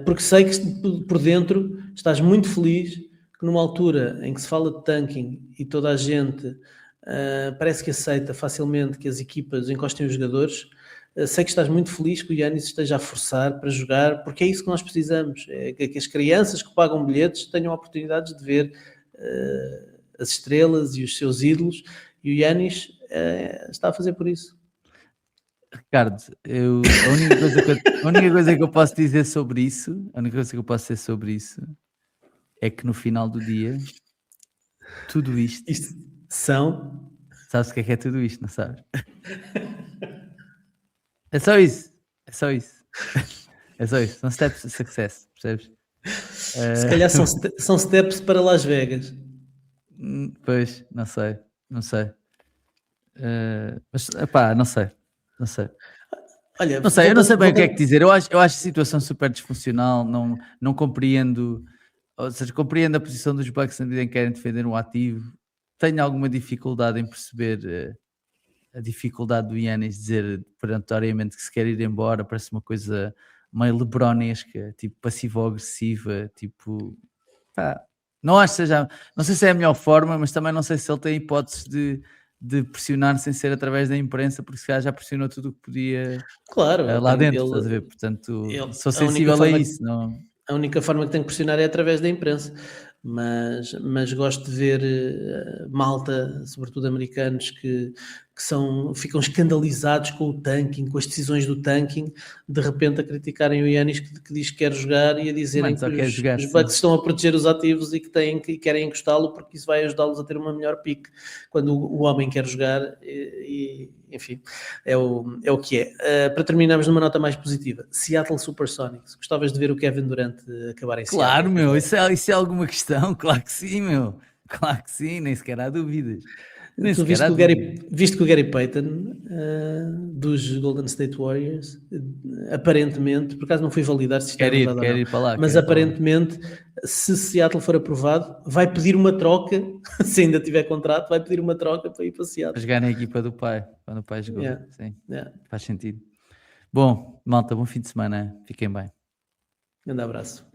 porque sei que por dentro estás muito feliz que numa altura em que se fala de tanking e toda a gente parece que aceita facilmente que as equipas encostem os jogadores, sei que estás muito feliz que o Giannis esteja a forçar para jogar, porque é isso que nós precisamos, é que as crianças que pagam bilhetes tenham oportunidades de ver as estrelas e os seus ídolos, e o Giannis está a fazer por isso. Ricardo, a única coisa que eu posso dizer sobre isso, é que no final do dia, tudo isto, São... sabes o que é tudo isto, não sabes? É só isso. É só isso. São steps to success, percebes? Se calhar são steps para Las Vegas. Pois, não sei. Mas, epá, não sei. Olha, Não sei, eu não sei bem o que é que dizer. Eu acho a situação super disfuncional, não compreendo, ou seja, compreendo a posição dos Bucks na medida em que querem defender um ativo. Tenho alguma dificuldade em perceber a dificuldade do Giannis dizer peremptoriamente que se quer ir embora. Parece uma coisa meio lebronesca, tipo passivo-agressiva, tipo... Pá, não acho que seja... Não sei se é a melhor forma, mas também não sei se ele tem hipóteses de pressionar sem ser através da imprensa, porque se calhar já pressionou tudo o que podia lá dentro, estás a ver? Portanto, sou sensível a isso. Não... A única forma que tem que pressionar é através da imprensa, mas gosto de ver malta, sobretudo americanos, que ficam escandalizados com o tanking, com as decisões do tanking, de repente a criticarem o Giannis que diz que quer jogar e a dizerem que os Bucks estão a proteger os ativos e que querem encostá-lo porque isso vai ajudá-los a ter uma melhor pique, quando o homem quer jogar e enfim, é o que é. Para terminarmos numa nota mais positiva, Seattle Supersonics, gostavas de ver o Kevin Durant acabar em Seattle? Claro, meu, isso é alguma questão, claro que sim, meu, claro que sim, nem sequer há dúvidas. Tu viste que o Gary Payton dos Golden State Warriors, aparentemente, por acaso não fui validar se isto é verdade ou não, ir para lá, mas aparentemente, se Seattle for aprovado, vai pedir uma troca, se ainda tiver contrato, vai pedir uma troca para ir para Seattle. Para jogar na equipa do pai, quando o pai jogou, sim, faz sentido. Bom, malta, bom fim de semana, fiquem bem. Grande abraço.